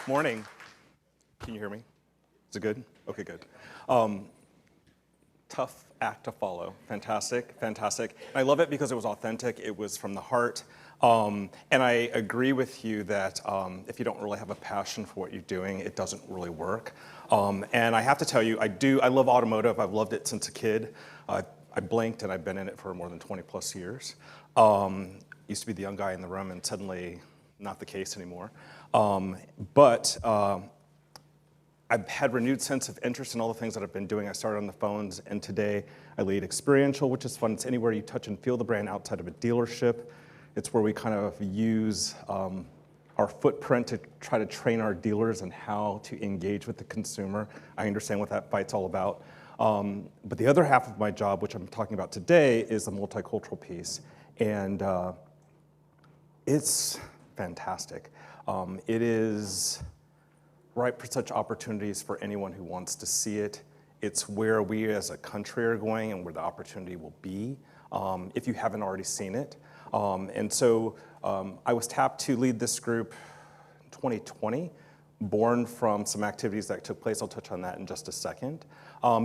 Morning. Can you hear me? Is it good? Okay, good. Tough act to follow. Fantastic, fantastic. And I love it because it was authentic. It was from the heart. And I agree with you that if you don't really have a passion for what you're doing, it doesn't really work. And I have to tell you, I love automotive. I've loved it since a kid. I blinked and I've been in it for more than 20 plus years. Used to be the young guy in the room and suddenly not the case anymore. But I've had renewed sense of interest in all the things that I've been doing. I started on the phones, and today I lead Experiential, which is fun. It's anywhere you touch and feel the brand outside of a dealership. It's where we kind of use our footprint to try to train our dealers on how to engage with the consumer. I understand what that fight's all about. But the other half of my job, which I'm talking about today, is the multicultural piece. And it's fantastic. It is ripe for such opportunities for anyone who wants to see it. It's where we as a country are going and where the opportunity will be if you haven't already seen it. And so I was tapped to lead this group in 2020, born from some activities that took place. I'll touch on that in just a second.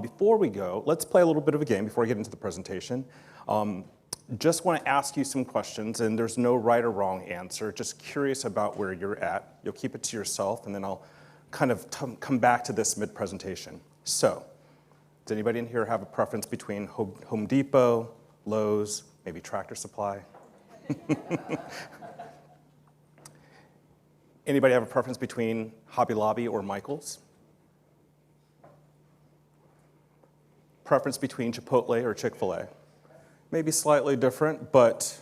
Before we go, let's play a little bit of a game before I get into the presentation. Just want to ask you some questions, and there's no right or wrong answer. Just curious about where you're at. You'll keep it to yourself, and then I'll kind of come back to this mid-presentation. So, does anybody in here have a preference between Home Depot, Lowe's, maybe Tractor Supply? Anybody have a preference between Hobby Lobby or Michael's? Preference between Chipotle or Chick-fil-A? Maybe slightly different, but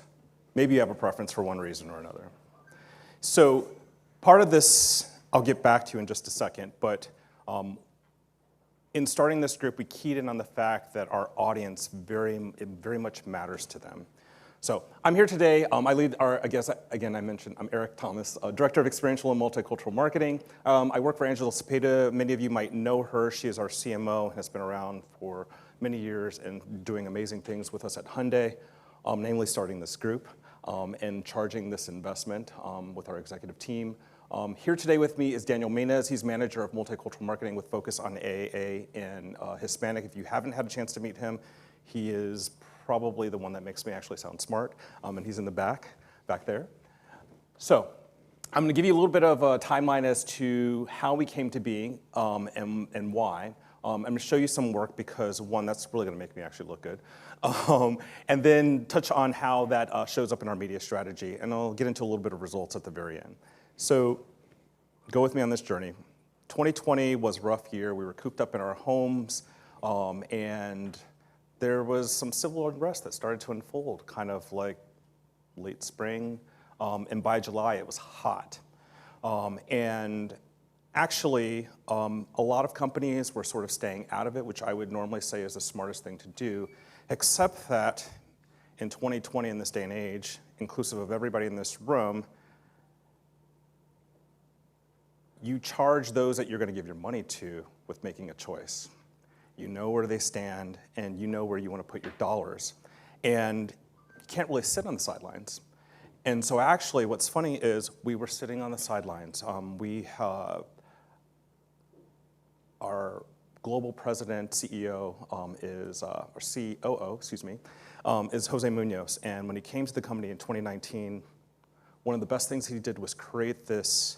maybe you have a preference for one reason or another. So part of this, I'll get back to you in just a second, but in starting this group, we keyed in on the fact that our audience very much matters to them. So I'm here today. I lead our, again, I mentioned I'm Erik Thomas, Director of Experiential and Multicultural Marketing. I work for Angela Cepeda. Many of you might know her. She is our CMO and has been around for many years and doing amazing things with us at Hyundai, namely starting this group and charging this investment with our executive team. Here today with me is Daniel Menez. He's manager of multicultural marketing with focus on AAA and Hispanic. If you haven't had a chance to meet him, he is probably the one that makes me actually sound smart, and he's in the back there. So I'm gonna give you a little bit of a timeline as to how we came to being and why. I'm gonna show you some work because one, that's really gonna make me actually look good. And then touch on how that shows up in our media strategy, and I'll get into a little bit of results at the very end. So go with me on this journey. 2020 was a rough year. We were cooped up in our homes, and there was some civil unrest that started to unfold, kind of like late spring, and by July it was hot. And actually, a lot of companies were sort of staying out of it, which I would normally say is the smartest thing to do, except that in 2020, in this day and age, inclusive of everybody in this room, you charge those that you're gonna give your money to with making a choice. You know where they stand, and you know where you want to put your dollars. And you can't really sit on the sidelines. And so actually, what's funny is we were sitting on the sidelines. We have our global president, CEO, or COO, excuse me, is Jose Munoz. And when he came to the company in 2019, one of the best things he did was create this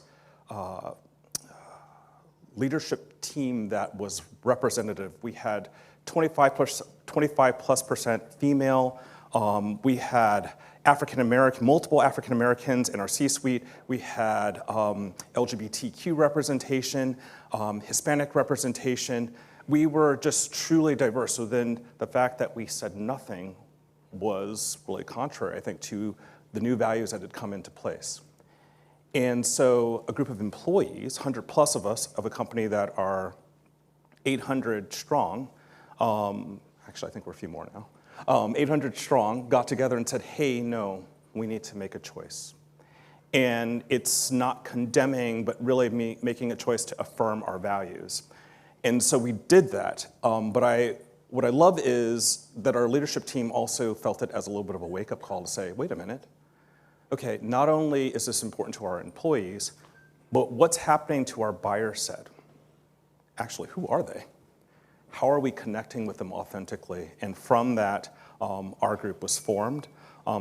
leadership team that was representative. We had 25+% female. We had multiple African Americans in our C-suite. We had LGBTQ representation, Hispanic representation. We were just truly diverse. So then the fact that we said nothing was really contrary, I think, to the new values that had come into place. And so a group of employees, 100 plus of us, of a company that are 800 strong, actually I think we're a few more now, 800 strong, got together and said, hey, no, we need to make a choice. And it's not condemning, but really making a choice to affirm our values. And so we did that, but what I love is that our leadership team also felt it as a little bit of a wake-up call to say, wait a minute, okay, not only is this important to our employees, But what's happening to our buyer set? Actually, who are they? How are we connecting with them authentically? And from that, our group was formed.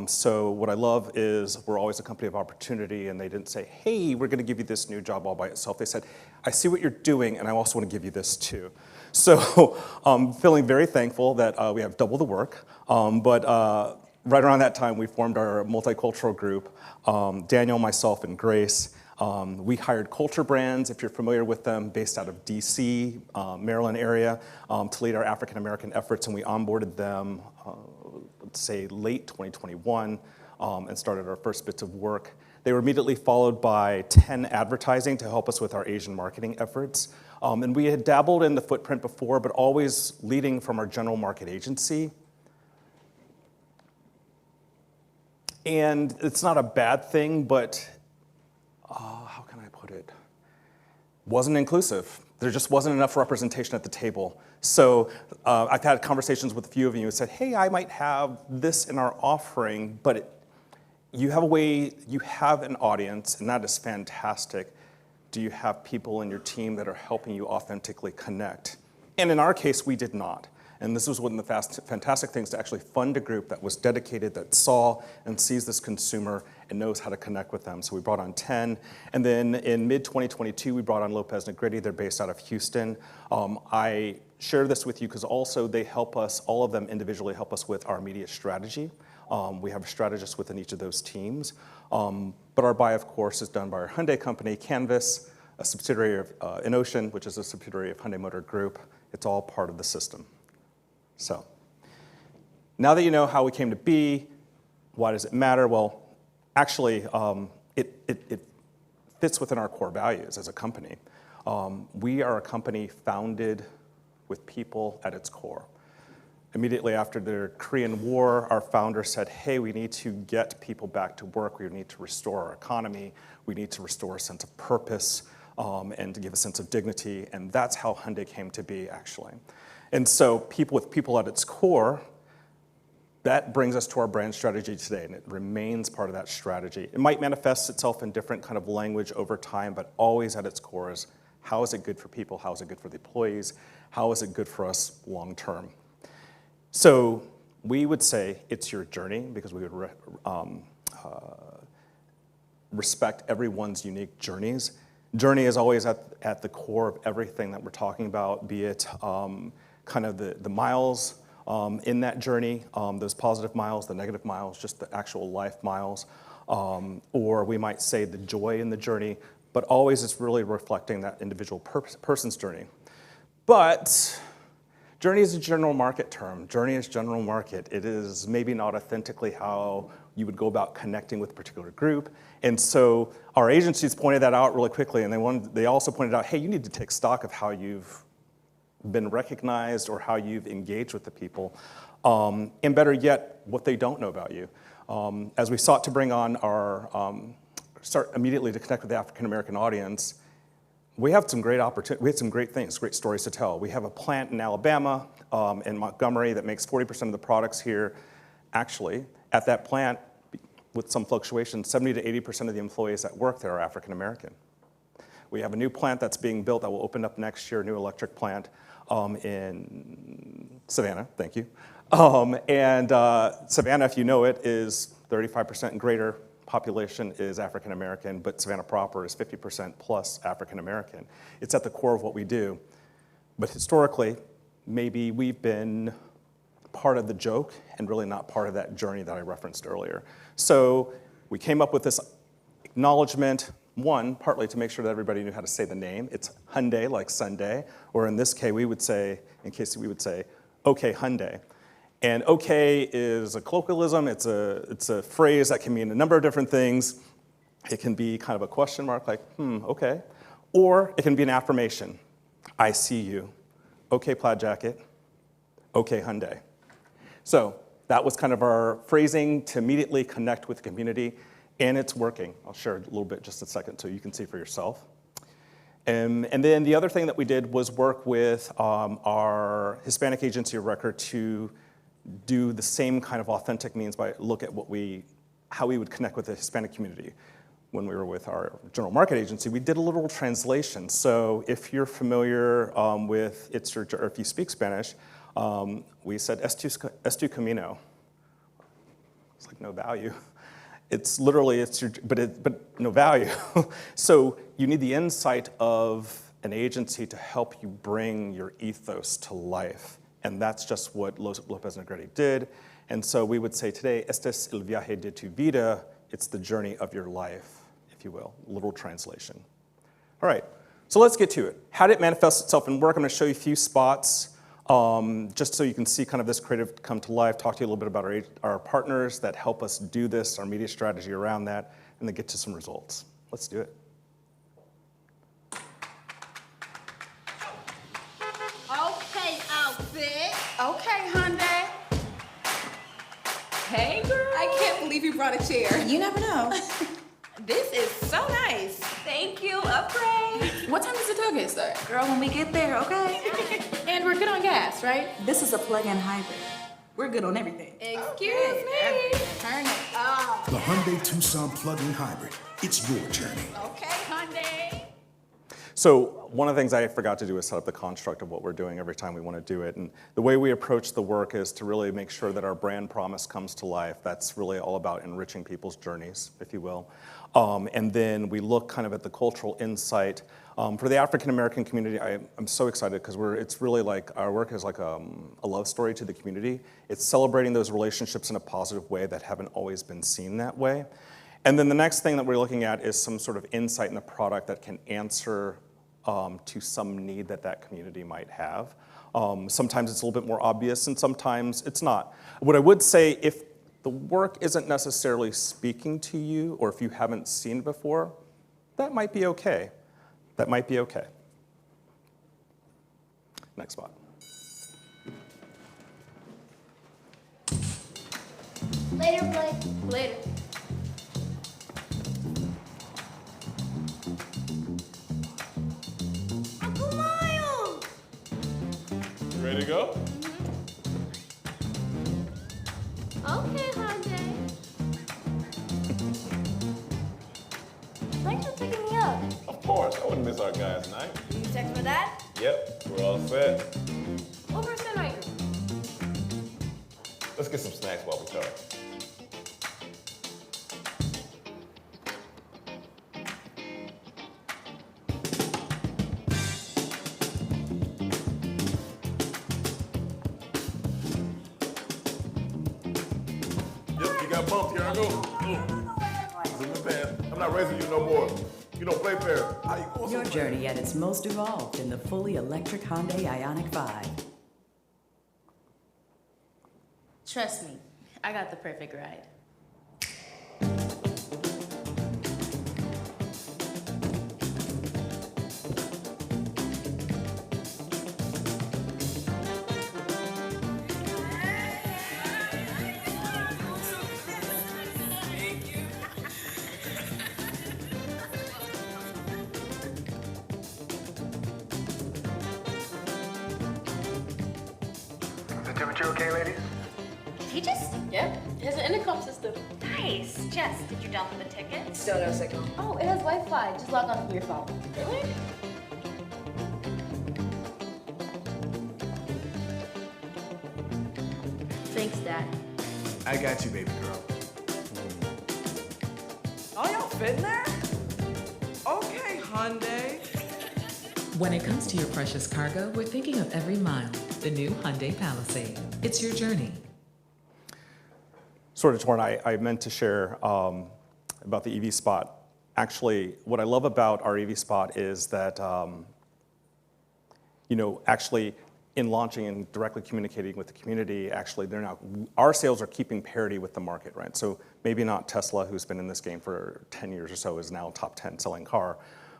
So what I love is we're always a company of opportunity, and they didn't say, hey, we're gonna give you this new job all by itself. They said, I see what you're doing, and I also wanna give you this too. So I'm feeling very thankful that we have double the work, but right around that time, we formed our multicultural group, Daniel, myself, and Grace. We hired Culture Brands, if you're familiar with them, based out of DC, Maryland area, to lead our African American efforts, and we onboarded them, let's say late 2021, and started our first bits of work. They were immediately followed by 10 Advertising to help us with our Asian marketing efforts. And we had dabbled in the footprint before, but always leading from our general market agency. And it's not a bad thing, but how can I put it? Wasn't inclusive. There just wasn't enough representation at the table. So I've had conversations with a few of you who said, hey, I might have this in our offering, but you have a way, you have an audience, and that is fantastic. Do you have people in your team that are helping you authentically connect? And in our case, we did not. And this was one of the fantastic things to actually fund a group that was dedicated, that saw and sees this consumer and knows how to connect with them. So we brought on 10. And then in mid-2022, we brought on Lopez Negrete. They're based out of Houston. I share this with you because also they help us, all of them individually help us with our media strategy. We have a strategist within each of those teams. But our buy, of course, is done by our Hyundai company, Canvas, a subsidiary of InOcean, which is a subsidiary of Hyundai Motor Group. It's all part of the system. So now that you know how we came to be, why does it matter? Well, actually, it fits within our core values as a company. We are a company founded with people at its core. Immediately after the Korean War, our founder said, hey, we need to get people back to work. We need to restore our economy. We need to restore a sense of purpose and to give a sense of dignity. And that's how Hyundai came to be, actually. And so people with people at its core, that brings us to our brand strategy today, and it remains part of that strategy. It might manifest itself in different kind of language over time, but always at its core is, how is it good for people? How is it good for the employees? How is it good for us long term? So we would say it's your journey, because we would respect everyone's unique journeys. Journey is always at the core of everything that we're talking about, be it kind of the miles in that journey, those positive miles, the negative miles, just the actual life miles, or we might say the joy in the journey, but always it's really reflecting that individual person's journey. But journey is a general market term. Journey is general market. It is maybe not authentically how you would go about connecting with a particular group. And so our agencies pointed that out really quickly, and they also pointed out, hey, you need to take stock of how you've been recognized or how you've engaged with the people, and better yet, what they don't know about you. As we sought to bring on our, start immediately to connect with the African American audience, we have some great opportunities, we had some great things, great stories to tell. We have a plant in Alabama, in Montgomery, that makes 40% of the products here. Actually, at that plant, with some fluctuation, 70 to 80% of the employees that work there are African American. We have a new plant that's being built that will open up next year, a new electric plant in Savannah, thank you. And Savannah, if you know it, is 35% and greater population is African American, but Savannah proper is 50% plus African American. It's at the core of what we do. But historically, maybe we've been part of the joke and really not part of that journey that I referenced earlier. So we came up with this acknowledgement, one, partly to make sure that everybody knew how to say the name. It's Hyundai, like Sunday, or in this case, we would say, okay, Hyundai. And okay is a colloquialism. It's a phrase that can mean a number of different things. It can be kind of a question mark, like, okay. Or it can be an affirmation. I see you. Okay, plaid jacket. Okay, Hyundai. So that was kind of our phrasing to immediately connect with the community, and it's working. I'll share a little bit just a second so you can see for yourself. And then the other thing that we did was work with our Hispanic agency of record to do the same kind of authentic means by look at how we would connect with the Hispanic community. when we were with our general market agency, we did a literal translation. So if you're familiar with or if you speak Spanish, we said, es tu camino. It's like no value. It's literally, but no value. So you need the insight of an agency to help you bring your ethos to life. And that's just what Lopez Negrete did. And so we would say today, este es el viaje de tu vida. It's the journey of your life, if you will, literal translation. All right, so let's get to it. How did it manifest itself in work? I'm gonna show you a few spots just so you can see kind of this creative come to life, talk to you a little bit about our partners that help us do this, our media strategy around that, and then get to some results. Let's do it. Okay, outfit. Okay, Hyundai. Hey, girl. I can't believe you brought a chair. You never know. This is so nice. Thank you. Upgrade. What time does the tailgate start? Girl, when we get there, okay? And we're good on gas, right? This is a plug-in hybrid. We're good on everything. Excuse me. Turn it up. The Hyundai Tucson plug-in hybrid. It's your journey. Okay, Hyundai. So one of the things I forgot to do is set up the construct of what we're doing every time we want to do it. And the way we approach the work is to really make sure that our brand promise comes to life. That's really all about enriching people's journeys, if you will. And then we look kind of at the cultural insight. For the African-American community, I'm so excited because it's really like our work is like a love story to the community. It's celebrating those relationships in a positive way that haven't always been seen that way. And then the next thing that we're looking at is some sort of insight in the product that can answer to some need that community might have. Sometimes it's a little bit more obvious and sometimes it's not. What I would say, if the work isn't necessarily speaking to you or if you haven't seen it before, that might be okay. That might be okay. Next spot. Later, Blake. Later. Uncle Miles! Ready to go? Okay, Hyundai. Thanks for picking me up. Of course, I wouldn't miss our guys tonight. You text my dad? Yep, we're all set. What percent are you? Let's get some snacks while we talk. Yep, you got bumped. Here I go. It's in the pan. I'm not raising you no more. You don't play fair. How you going? Your journey at its most evolved in the fully electric Hyundai Ioniq 5. Trust me, I got the perfect ride. Is the temperature okay, ladies? He just... Yep, it has an intercom system. Nice. Jess, did you download the ticket? Still no signal. Oh, it has Wi-Fi. Just log on from your phone. Really? Thanks, Dad. I got you, baby girl. Oh, y'all fit in there? Okay, Hyundai. When it comes to your precious cargo, we're thinking of every mile. The new Hyundai Palisade. It's your journey. Sort of torn. I meant to share about the EV spot. Actually, what I love about our EV spot is that, actually in launching and directly communicating with the community, actually our sales are keeping parity with the market, right? So maybe not Tesla, who's been in this game for 10 years or so, is now top 10 selling car,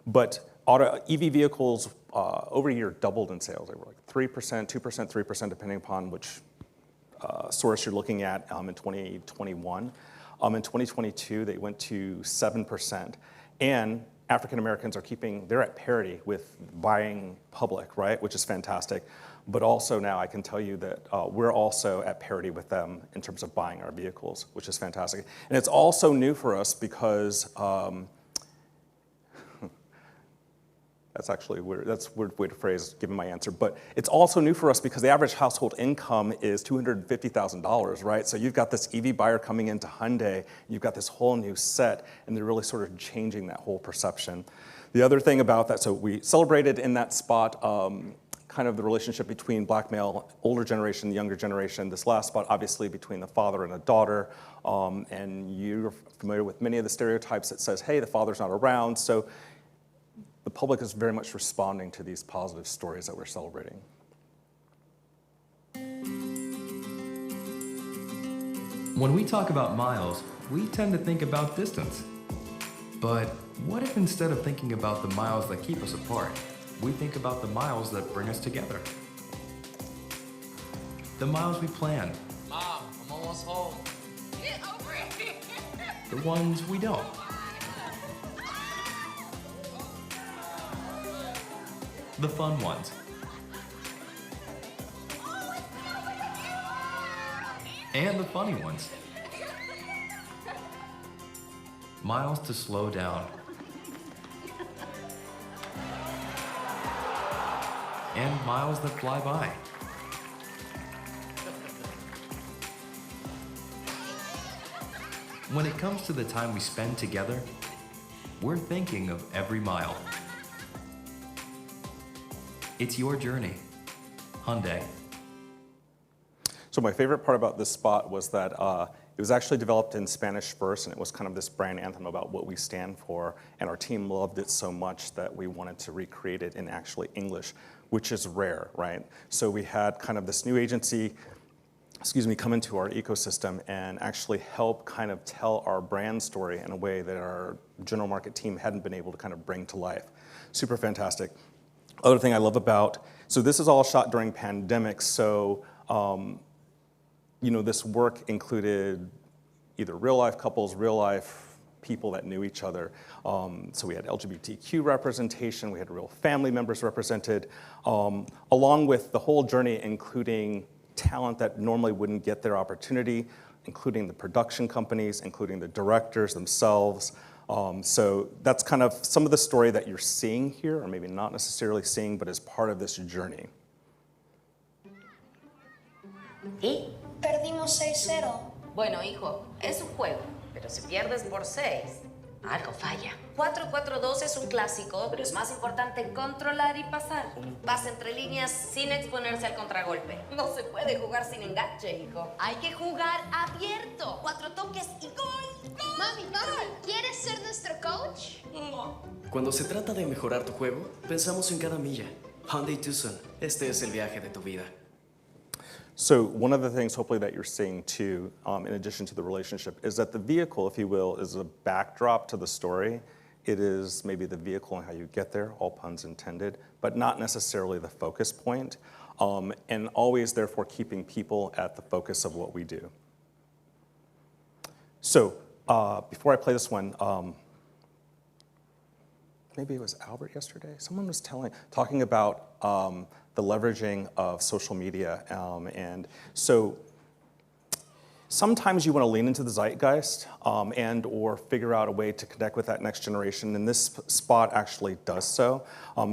but EV vehicles over a year doubled in sales. They were like 3%, 2%, 3%, depending upon which source you're looking at in 2021. In 2022, they went to 7%. And African Americans they're at parity with buying public, right? Which is fantastic. But also now I can tell you that we're also at parity with them in terms of buying our vehicles, which is fantastic. And it's also new for us because That's actually weird. That's a weird way to phrase given my answer. But it's also new for us because the average household income is $250,000, right? So you've got this EV buyer coming into Hyundai, you've got this whole new set, and they're really sort of changing that whole perception. The other thing about that, so we celebrated in that spot kind of the relationship between black male, older generation, younger generation. This last spot, obviously, between the father and a daughter. And you're familiar with many of the stereotypes that says, hey, the father's not around. So the public is very much responding to these positive stories that we're celebrating. When we talk about miles, we tend to think about distance. But what if instead of thinking about the miles that keep us apart, we think about the miles that bring us together? The miles we plan. Mom, I'm almost home. Get over it. The ones we don't. The fun ones. And the funny ones. Miles to slow down. And miles that fly by. When it comes to the time we spend together, we're thinking of every mile. It's your journey. Hyundai. So my favorite part about this spot was that it was actually developed in Spanish first, and it was kind of this brand anthem about what we stand for, and our team loved it so much that we wanted to recreate it in actually English, which is rare, right? So we had kind of this new agency, come into our ecosystem and actually help kind of tell our brand story in a way that our general market team hadn't been able to kind of bring to life. Super fantastic. Other thing I love about, so this is all shot during pandemic, so this work included either real life couples, real life people that knew each other. So we had LGBTQ representation, we had real family members represented, along with the whole journey including talent that normally wouldn't get their opportunity, including the production companies, including the directors themselves. So that's kind of some of the story that you're seeing here, or maybe not necessarily seeing, but as part of this journey. ¿Y? Perdimos 6-0. Bueno, hijo, es un juego, pero si pierdes por 6, algo falla. 4-4-2 es un clásico, pero es más importante controlar y pasar. Pasa entre líneas sin exponerse al contragolpe. No se puede jugar sin enganche, hijo. Hay que jugar abierto. 4 toques y gol. ¡Gol! Mami, ¿quieres ser nuestro coach? No. Cuando se trata de mejorar tu juego, pensamos en cada milla. Hyundai Tucson, este es el viaje de tu vida. So one of the things hopefully that you're seeing too, in addition to the relationship, is that the vehicle, if you will, is a backdrop to the story. It is maybe the vehicle and how you get there, all puns intended, but not necessarily the focus point, and always therefore keeping people at the focus of what we do. So before I play this one, maybe it was Albert yesterday, someone was talking about the leveraging of social media. And so sometimes you want to lean into the zeitgeist and or figure out a way to connect with that next generation. And this spot actually does so.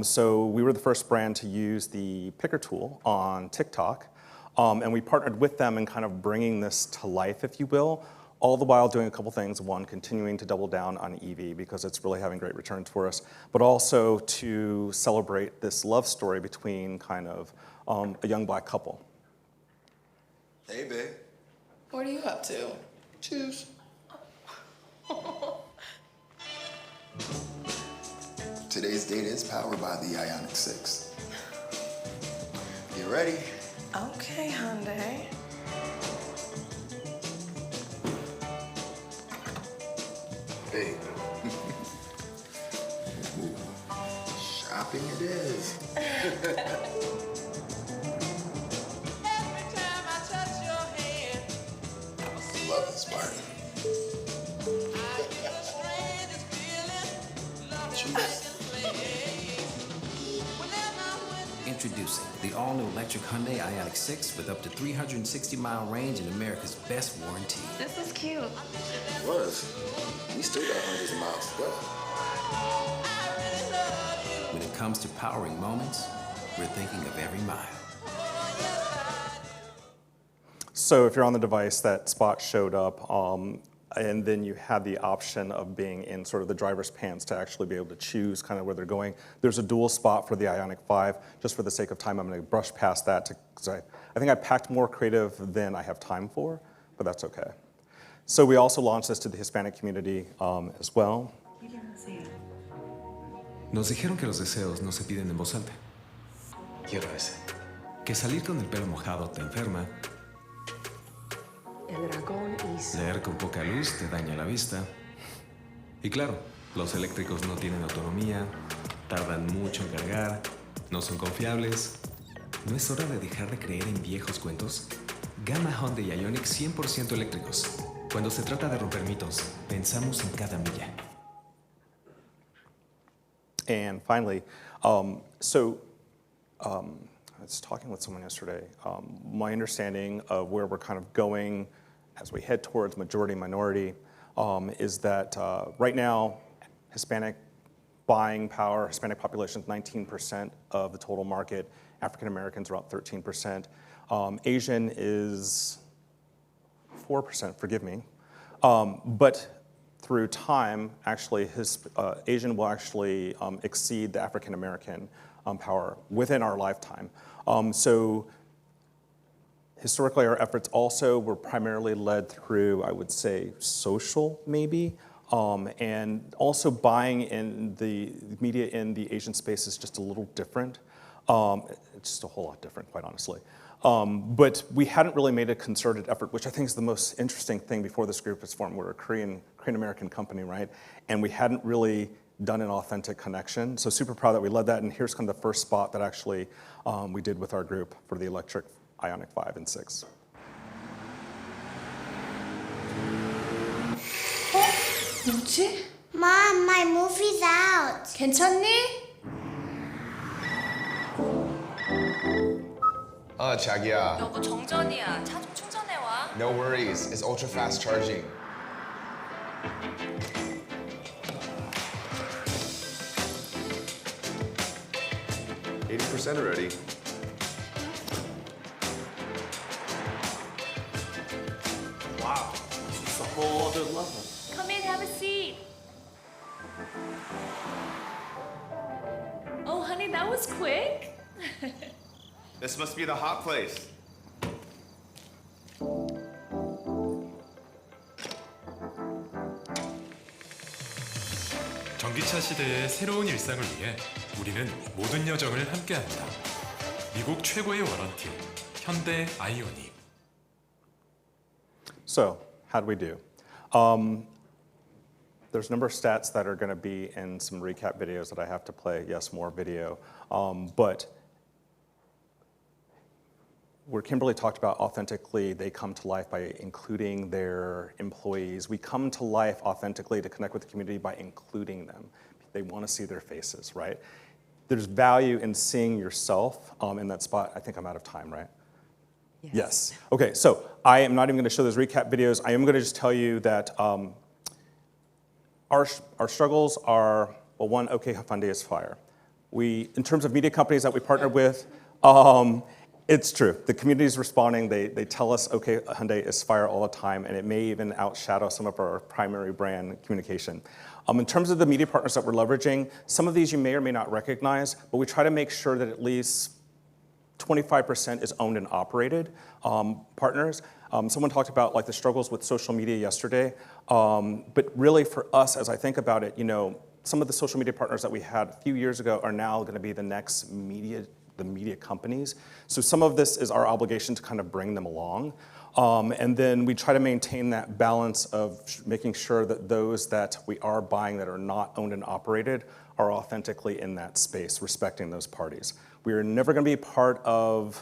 So we were the first brand to use the picker tool on TikTok. And we partnered with them in kind of bringing this to life, if you will, all the while doing a couple things. One, continuing to double down on EV because it's really having great returns for us, but also to celebrate this love story between kind of a young black couple. Hey, babe. What are you up to? Choose. Today's date is powered by the Ioniq 6. Get ready. Okay, Hyundai. Hey. Shopping it is. Love this part. Introducing the all-new electric Hyundai Ioniq 6 with up to 360-mile range and America's best warranty. This is cute. It was. We still got hundreds of miles to go. When it comes to powering moments, we're thinking of every mile. So if you're on the device, that spot showed up, and then you had the option of being in sort of the driver's pants to actually be able to choose kind of where they're going. There's a dual spot for the Ioniq 5. Just for the sake of time, I'm going to brush past that because I think I packed more creative than I have time for, but that's okay. So we also launched this to the Hispanic community as well. Nos dijeron que los deseos no se piden en voz alta. Quiero ese. Que salir con el pelo mojado te enferma. El dragón Leer con poca luz te daña la vista. Y claro, los eléctricos no tienen autonomía, tardan mucho en cargar, no son confiables. ¿No es hora de dejar de creer en viejos cuentos? Gama Hyundai Ioniq 100% eléctricos. Cuando se trata de romper mitos, pensamos en cada milla. And finally, I was talking with someone yesterday. My understanding of where we're kind of going as we head towards majority-minority is that right now, Hispanic buying power, Hispanic population is 19% of the total market. African Americans are about 13%. Asian is 4%, forgive me. But through time, actually, Asian will actually exceed the African American power within our lifetime. So historically, our efforts also were primarily led through, I would say, social maybe, and also buying in the media in the Asian space is just a little different. It's just a whole lot different, quite honestly. But we hadn't really made a concerted effort, which I think is the most interesting thing before this group was formed. We're a Korean-American company, right? And we hadn't really done an authentic connection. So super proud that we led that, and here's kind of the first spot that actually we did with our group for the electric Ioniq 5 and 6. 뭐지? Mom, my movie's out. 괜찮니? 자기야. 여보 정전이야. 차 좀 충전해 와. No worries. It's ultra fast charging. %80 already. Wow, it's a whole other level. Come in, have a seat. Oh, honey, that was quick. This must be the hot place. 전기차 시대의 새로운 일상을 위해 우리는 모든 여정을 함께합니다. 미국 최고의 워런티, 현대 아이오닉. So, how do we do? There's a number of stats that are going to be in some recap videos that I have to play. Yes, more video. But where Kimberly talked about authentically, they come to life by including their employees. We come to life authentically to connect with the community by including them. They want to see their faces, right? There's value in seeing yourself in that spot. I think I'm out of time, right? Yes. Okay, so I am not even going to show those recap videos. I am going to just tell you that our struggles are, well, one, okay, Hyundai is fire. In terms of media companies that we partner with, it's true. The community is responding. They tell us, okay, Hyundai is fire all the time, and it may even outshadow some of our primary brand communication. In terms of the media partners that we're leveraging, some of these you may or may not recognize, but we try to make sure that at least 25% is owned and operated partners. Someone talked about like the struggles with social media yesterday, but really for us, as I think about it, some of the social media partners that we had a few years ago are now going to be the next media companies. So some of this is our obligation to kind of bring them along. And then we try to maintain that balance of making sure that those that we are buying that are not owned and operated are authentically in that space, respecting those parties. We are never going to be part of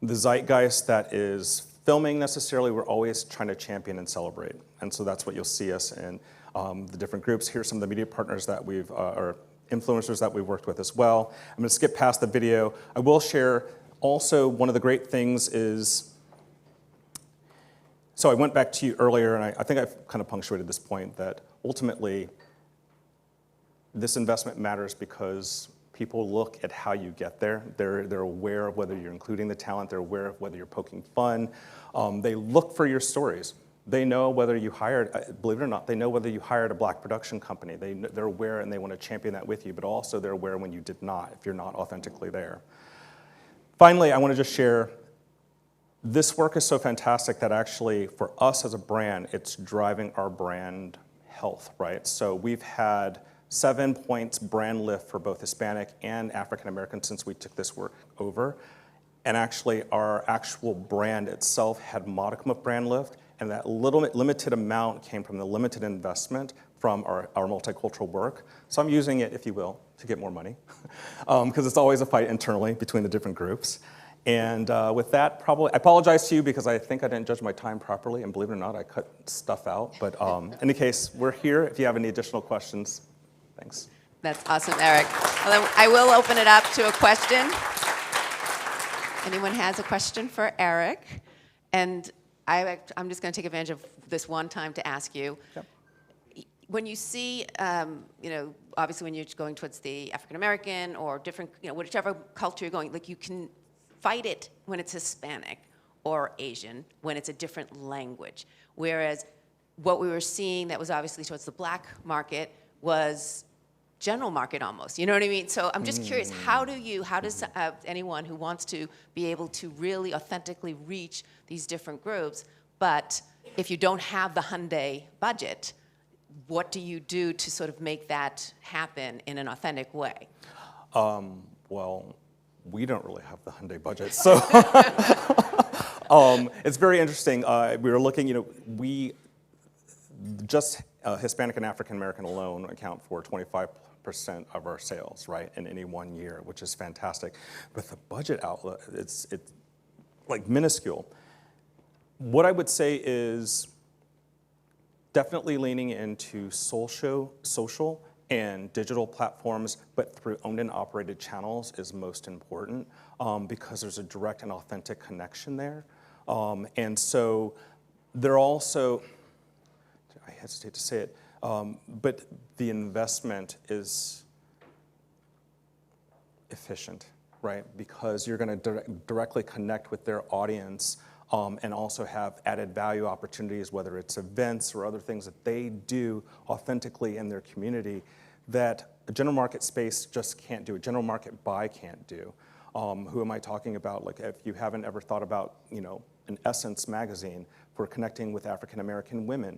the zeitgeist that is filming necessarily. We're always trying to champion and celebrate. And so that's what you'll see us in the different groups. Here's some of the media partners that we've, or influencers that we've worked with as well. I'm going to skip past the video. I will share also one of the great things is, so I went back to you earlier, and I think I've kind of punctuated this point, that ultimately this investment matters because People look at how you get there. They're aware of whether you're including the talent. They're aware of whether you're poking fun. They look for your stories. They know whether you hired, believe it or not, they know whether you hired a black production company. They're aware and they want to champion that with you, but also they're aware when you did not, if you're not authentically there. Finally, I want to just share, this work is so fantastic that actually for us as a brand, it's driving our brand health, right? So we've had 7 points brand lift for both Hispanic and African American since we took this work over. And actually our actual brand itself had modicum of brand lift, and that little limited amount came from the limited investment from our multicultural work. So I'm using it, if you will, to get more money, because it's always a fight internally between the different groups. And with that, probably, I apologize to you because I think I didn't judge my time properly, and believe it or not, I cut stuff out. But in any case, we're here if you have any additional questions. Thanks. That's awesome, Erik. Well, then I will open it up to a question. Anyone has a question for Erik? And I'm just going to take advantage of this one time to ask you. Yep. When you see, obviously when you're going towards the African American or different, whichever culture you're going, like you can fight it when it's Hispanic or Asian, when it's a different language. Whereas what we were seeing that was obviously towards the black market was general market almost, you know what I mean? So I'm just curious, how does anyone who wants to be able to really authentically reach these different groups, but if you don't have the Hyundai budget, what do you do to sort of make that happen in an authentic way? Well, we don't really have the Hyundai budget, so it's very interesting. We were looking, we just Hispanic and African American alone account for 25% of our sales, right, in any 1 year, which is fantastic. But the budget outlet, it's like minuscule. What I would say is definitely leaning into social and digital platforms, but through owned and operated channels is most important because there's a direct and authentic connection there. And so they're also, I hesitate to say it, but the investment is efficient, right? Because you're going to directly connect with their audience and also have added value opportunities, whether it's events or other things that they do authentically in their community that a general market space just can't do, a general market buy can't do. Who am I talking about? Like if you haven't ever thought about, an Essence magazine for connecting with African American women.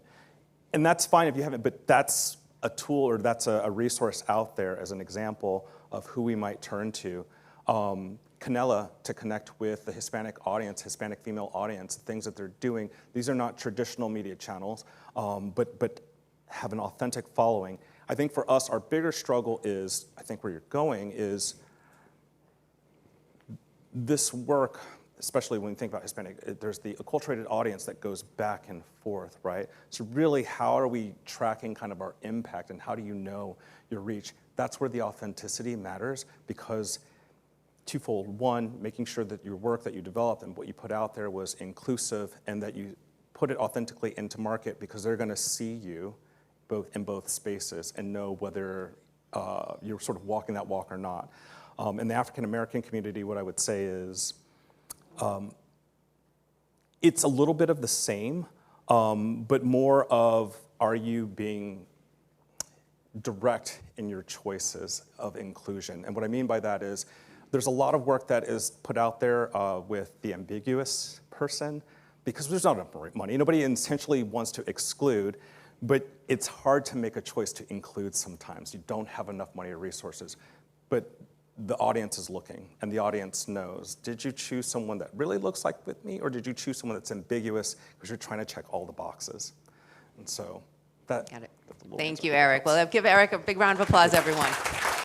And that's fine if you haven't, but that's a tool or that's a resource out there as an example of who we might turn to. Canela to connect with the Hispanic audience, Hispanic female audience, things that they're doing. These are not traditional media channels, but have an authentic following. I think for us, our bigger struggle is, I think where you're going is this work, especially when you think about Hispanic, there's the acculturated audience that goes back and forth, right? So really, how are we tracking kind of our impact and how do you know your reach? That's where the authenticity matters because twofold. One, making sure that your work that you developed and what you put out there was inclusive and that you put it authentically into market because they're gonna see you in both spaces and know whether you're sort of walking that walk or not. In the African American community, what I would say is, it's a little bit of the same, but more of are you being direct in your choices of inclusion? And what I mean by that is there's a lot of work that is put out there with the ambiguous person because there's not enough money. Nobody intentionally wants to exclude, but it's hard to make a choice to include sometimes. You don't have enough money or resources. But the audience is looking, and the audience knows. Did you choose someone that really looks like with me, or did you choose someone that's ambiguous because you're trying to check all the boxes? And so that. Got it. Thank you, Erik. Well, give Erik a big round of applause, everyone.